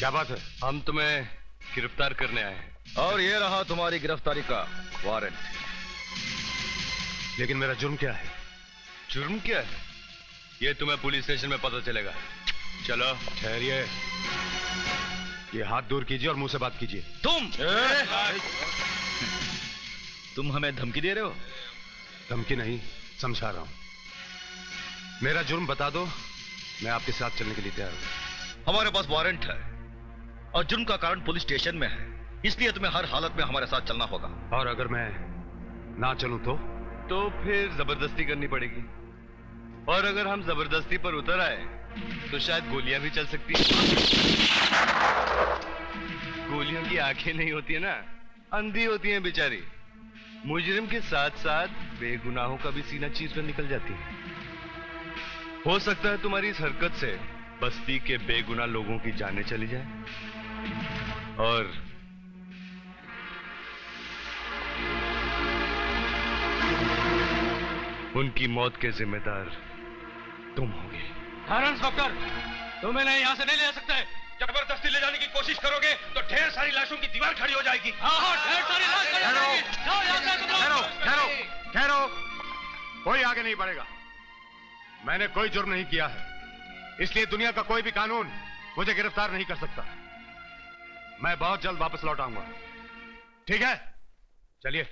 क्या बात है? हम तुम्हें गिरफ्तार करने आए हैं। और ये रहा तुम्हारी गिरफ्तारी का वारंट। लेकिन मेरा जुर्म क्या है? जुर्म क्या है? ये तुम्हें पुलिस स्टेशन में पता चलेगा। चलो। ठहरिए, ये हाथ दूर कीजिए और मुंह से बात कीजिए। तुम हमें धमकी दे रहे हो? धमकी नहीं, समझा रहा हूं। मेरा जुर्म बता दो, मैं आपके साथ चलने के लिए तैयार हूं। हमारे पास वारंट है और जुर्म का कारण पुलिस स्टेशन में है, इसलिए तुम्हें हर हालत में हमारे साथ चलना होगा। और अगर मैं ना चलूं तो फिर जबरदस्ती करनी पड़ेगी। और अगर हम जबरदस्ती पर उतर आए तो शायद गोलियां भी चल सकती हैं। गोलियों की आंखें नहीं होती है ना, अंधी होती हैं बेचारी। मुजरिम के साथ साथ बेगुनाहों का भी सीना चीर कर निकल जाती है। हो सकता है तुम्हारी इस हरकत से बस्ती के बेगुनाह लोगों की जानें चली जाए और उनकी मौत के जिम्मेदार तुम होगे। इंस्पेक्टर, तुम्हें नहीं यहाँ से नहीं ले जा सकते। जबरदस्ती ले जाने की कोशिश करोगे तो ढेर सारी लाशों की दीवार खड़ी हो जाएगी। हाँ, ढेर सारी लाश खड़ी हो जाएगी। जाओ यहाँ से तुम लोग। ठहरो, कोई आगे नहीं बढ़ेगा। मैंने कोई जुर्म नहीं किया है, इसलिए दुनिया का कोई भी कानून मुझे गिरफ्तार नहीं कर सकता। मैं बहुत जल्द वापस लौट आऊंगा। ठीक है, चलिए।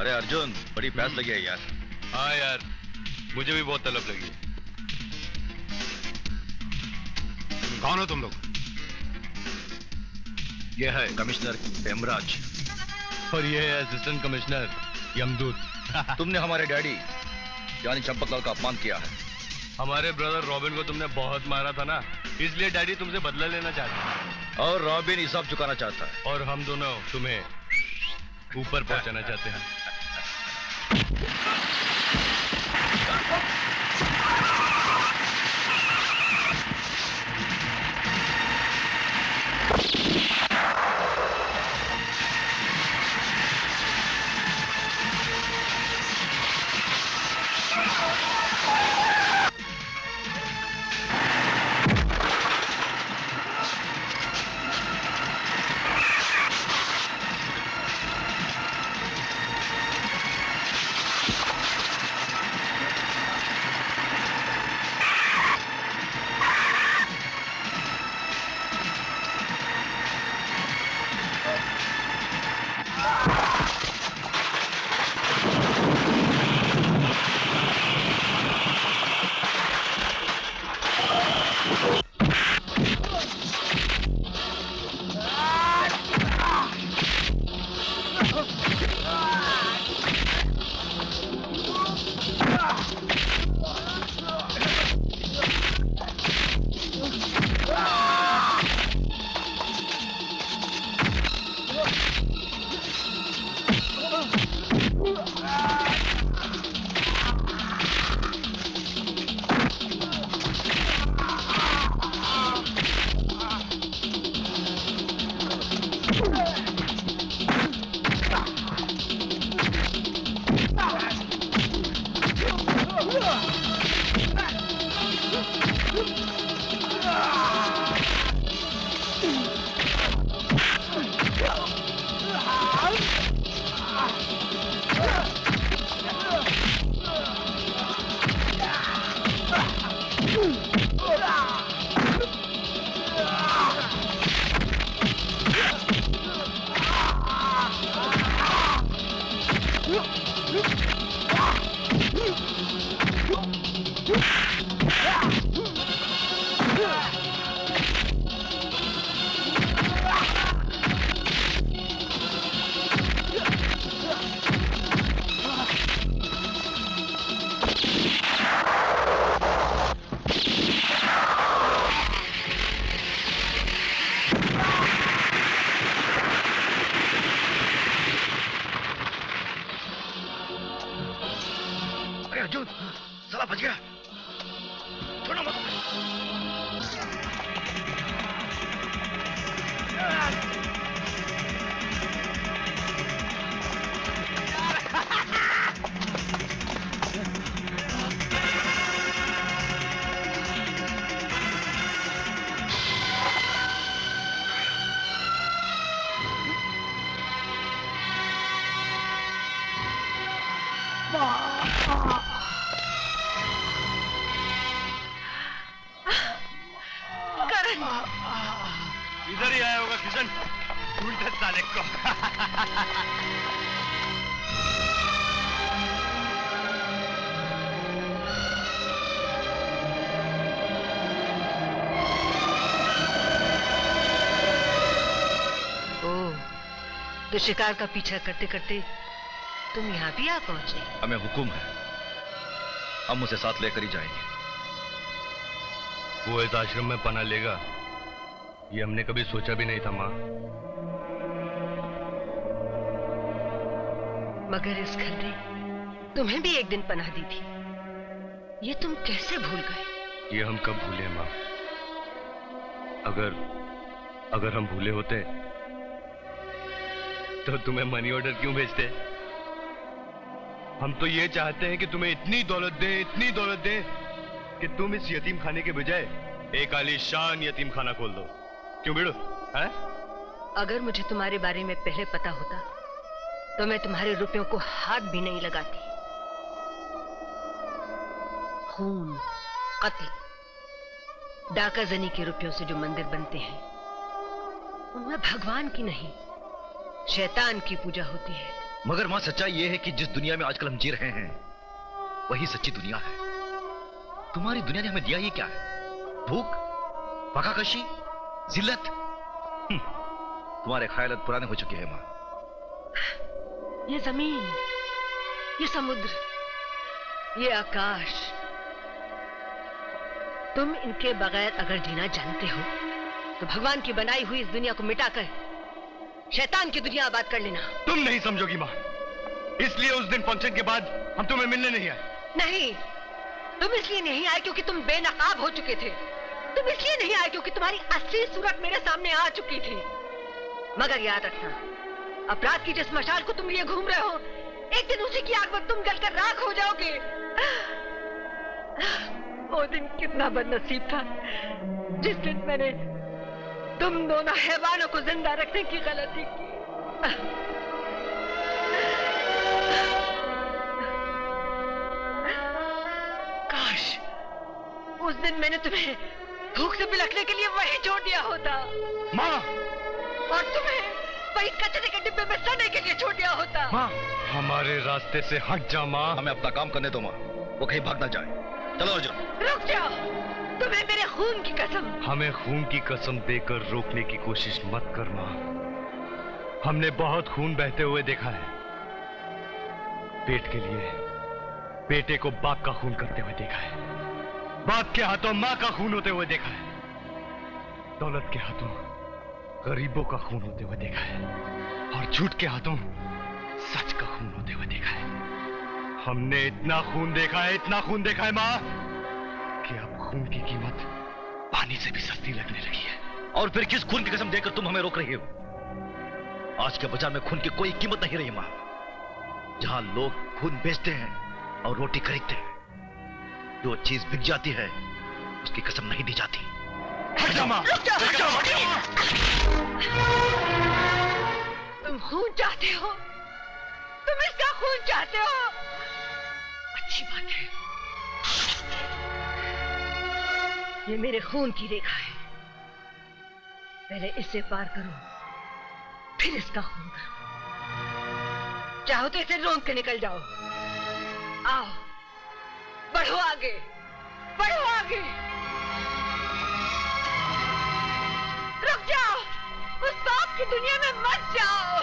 अरे अर्जुन, बड़ी प्यास लगी है यार। हाँ यार, मुझे भी बहुत तलब लगी है। कौन हो तुम लोग? ये है कमिश्नर हेमराज और ये है असिस्टेंट कमिश्नर यमदूत। तुमने हमारे डैडी यानी चंपकलाल का अपमान किया है। हमारे ब्रदर रॉबिन को तुमने बहुत मारा था ना, इसलिए डैडी तुमसे बदला लेना चाहते हैं। और रॉबिन हिसाब चुकाना चाहता है। और हम दोनों तुम्हें ऊपर पहुंचाना चाहते हैं। किशन। इधर ही आया होगा किशन, ढूंढते साले को। तो शिकार का पीछा करते करते तुम यहाँ भी आ पहुंचे। हमें हुक्म है, हम उसे साथ लेकर ही जाएंगे। वो इस आश्रम में पनाह लेगा, ये हमने कभी सोचा भी नहीं था माँ। मगर इस घर ने तुम्हें भी एक दिन पनाह दी थी, ये तुम कैसे भूल गए? ये हम कब भूले माँ? अगर हम भूले होते तो तुम्हें मनी ऑर्डर क्यों भेजते? हम तो ये चाहते हैं कि तुम्हें इतनी दौलत दें कि तुम इस यतीम खाने के बजाय एक आलीशान यतीम खाना खोल दो। क्यों बेड़ो? हैं? अगर मुझे तुम्हारे बारे में पहले पता होता तो मैं तुम्हारे रुपयों को हाथ भी नहीं लगाती। खून, कत्ल, डाका जनी के रुपयों से जो मंदिर बनते हैं उनमें भगवान की नहीं शैतान की पूजा होती है। मगर मां, सच्चाई यह है कि जिस दुनिया में आजकल हम जी रहे हैं वही सच्ची दुनिया है। तुम्हारी दुनिया ने हमें दिया ये क्या है? भूख, पकाकशी, जिल्लत। तुम्हारे ख्यालात पुराने हो चुके हैं मां। ये जमीन, ये समुद्र, ये आकाश, तुम इनके बगैर अगर जीना जानते हो तो भगवान की बनाई हुई इस दुनिया को मिटाकर शैतान की दुनिया आबाद कर लेना। तुम नहीं समझोगी माँ, इसलिए उस दिन फंक्शन के बाद हम तुम्हें मिलने नहीं आए। नहीं, तुम इसलिए नहीं आए क्योंकि तुम बेनकाब हो चुके थे। तुम इसलिए नहीं आए क्योंकि तुम्हारी असली सूरत मेरे सामने आ चुकी थी। मगर याद रखना, अपराध की जिस मशाल को तुम लिए घूम रहे हो, एक दिन उसी की आग में तुम गलकर राख हो जाओगे। वो दिन कितना बदनसीब था जिस दिन मैंने तुम दोनों हैवानों को जिंदा रखने की गलती की। काश उस दिन मैंने तुम्हें भूख से बिलखने के लिए वहीं छोड़ दिया होता माँ, और तुम्हें वही कचरे के डिब्बे में सड़ने के लिए छोड़ दिया होता। माँ, हमारे रास्ते से हट जा माँ। हमें अपना काम करने दो मां, वो कहीं भाग ना जाए। चलो अर्जुन। रुक जाओ, तुम्हें मेरे खून की कसम। हमें खून की कसम देकर रोकने की कोशिश मत कर माँ। हमने बहुत खून बहते हुए देखा है। पेट के लिए बेटे को बाप का खून करते हुए देखा है, बाप के हाथों माँ का खून होते हुए देखा है, दौलत के हाथों गरीबों का खून होते हुए देखा है, और झूठ के हाथों सच का खून होते हुए देखा है। हमने इतना खून देखा है माँ, कि अब खून की कीमत पानी से भी सस्ती लगने लगी है। और फिर किस खून की कसम देकर तुम हमें रोक रही हो? आज के बाजार में खून की कोई कीमत नहीं रही मां। जहां लोग खून बेचते हैं और रोटी खरीदते हैं, जो चीज बिक जाती है उसकी कसम नहीं दी जाती। हट जा मां। तुम खून चाहते हो, तुम इसका खून चाहते हो। अच्छी बात है, ये मेरे खून की रेखा है। पहले इसे पार करो, फिर इसका खून करो। चाहो तो इसे रोंद के निकल जाओ। आओ, बढ़ो आगे, बढ़ो आगे। रुक जाओ, उस पाप की दुनिया में मत जाओ।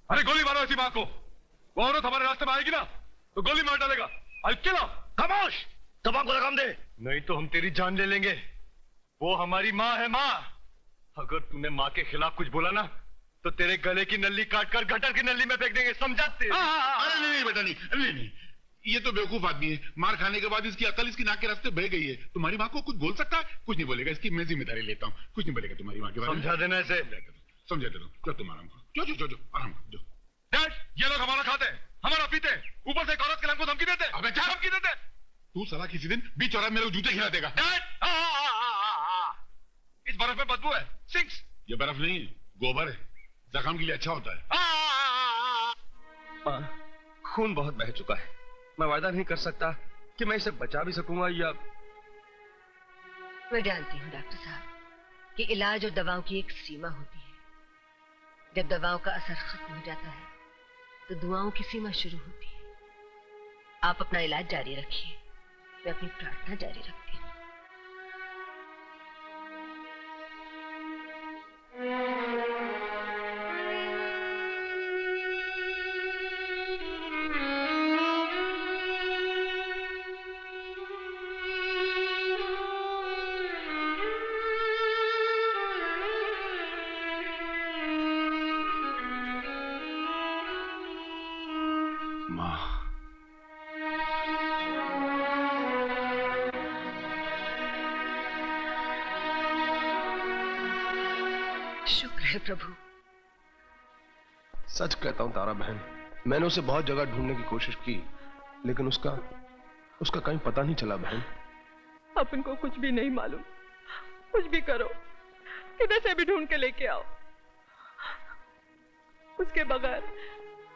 अरे गोली मारो ऐसी मां को। वो औरत हमारे रास्ते में आएगी ना तो गोली मार डालेगा। अकेला खामोश, जबान को लगाम दे। नहीं तो हम तेरी जान ले लेंगे। वो हमारी माँ है माँ। अगर तूने माँ के खिलाफ कुछ बोला ना तो तेरे गले की नली काटकर गटर की नली में फेंक देंगे, समझा? अरे नहीं बेटा, नहीं, ये तो बेवकूफ आदमी है। मार खाने के बाद इसकी अकल इसकी नाक के रास्ते बह गई है। तुम्हारी माँ को कुछ बोल सकता है? कुछ नहीं बोलेगा, इसकी मैं जिम्मेदारी लेता हूँ। कुछ नहीं बोलेगा तुम्हारी माँ के बारे में। समझा देना इसे। समझा देता हूँ। चलो तुम आराम करो, जो आराम करो। डैड, ये लोग हमारा खाते हैं, हमारा पीते हैं, ऊपर से एक औरत के नाम को धमकी देते हैं। अबे धमकी देते हैं। तू साला किसी दिन बीच चौराहे में मेरे को जूते खिला देगा। डैड, इस बर्फ में बदबू है। सिक्स, ये बर्फ नहीं है, गोबर है, जख्म के लिए अच्छा होता है। खून बहुत बह चुका है, मैं वादा नहीं कर सकता कि मैं इसे बचा भी सकूंगा या... मैं जानती हूँ डॉक्टर साहब कि इलाज और दवाओं की एक सीमा होती है। जब दवाओं का असर खत्म हो जाता है तो दुआओं की सीमा शुरू होती है। आप अपना इलाज जारी रखिए, मैं अपनी प्रार्थना जारी रखती हूँ। शुक्र है प्रभु। सच कहता हूं तारा बहन, मैंने उसे बहुत जगह ढूंढने की कोशिश की, लेकिन उसका कहीं पता नहीं चला बहन। अपन को कुछ भी नहीं मालूम। कुछ भी करो, किधर से भी ढूंढ के लेके आओ। उसके बगैर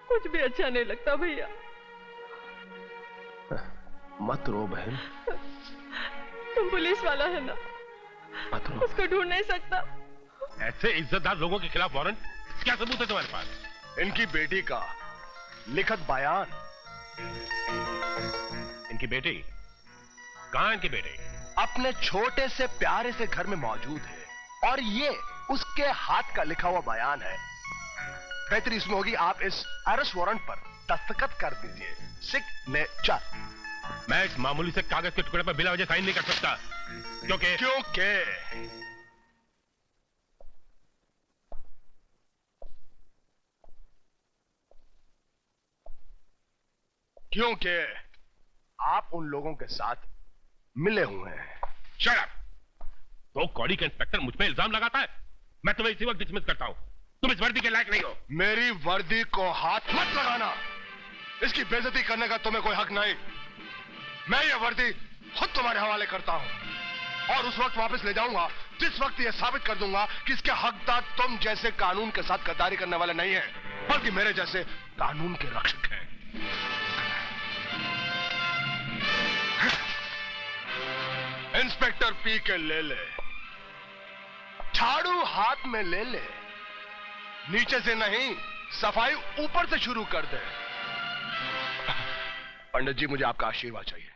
कुछ भी अच्छा नहीं लगता भैया। मत रो बहन। तुम पुलिस वाला है ना, मत रो। उसको ढूंढ नहीं सकता। ऐसे इज्जतदार लोगों के खिलाफ वारंट, क्या सबूत है तुम्हारे पास? इनकी बेटी का लिखित बयान। इनकी बेटी? कहां इनकी बेटी? अपने छोटे से प्यारे से घर में मौजूद है और ये उसके हाथ का लिखा हुआ बयान है। बेहतरी इसमें होगी आप इस अरेस्ट वारंट पर दस्तखत कर दीजिए। सिग्नेचर। मैं इस मामूली से कागज के टुकड़े पर बिना वजह साइन नहीं कर सकता, क्योंकि आप उन लोगों के साथ मिले हुए हैं। Shut up! तो कौड़ी का इंस्पेक्टर मुझ पे इल्जाम लगाता है, मैं तुम्हें इसी वक्त डिसमिस करता हूं। तुम इस वर्दी के लायक नहीं हो। मेरी वर्दी को हाथ मत लगाना, इसकी बेइज्जती करने का तुम्हें कोई हक नहीं। मैं ये वर्दी खुद तुम्हारे हवाले करता हूं और उस वक्त वापस ले जाऊंगा जिस वक्त ये साबित कर दूंगा कि इसके हकदार तुम जैसे कानून के साथ गद्दारी करने वाले नहीं है, बल्कि मेरे जैसे कानून के रक्षक हैं। इंस्पेक्टर पी के ले ले, झाड़ू हाथ में ले ले, नीचे से नहीं सफाई ऊपर से शुरू कर दे। पंडित जी, मुझे आपका आशीर्वाद चाहिए।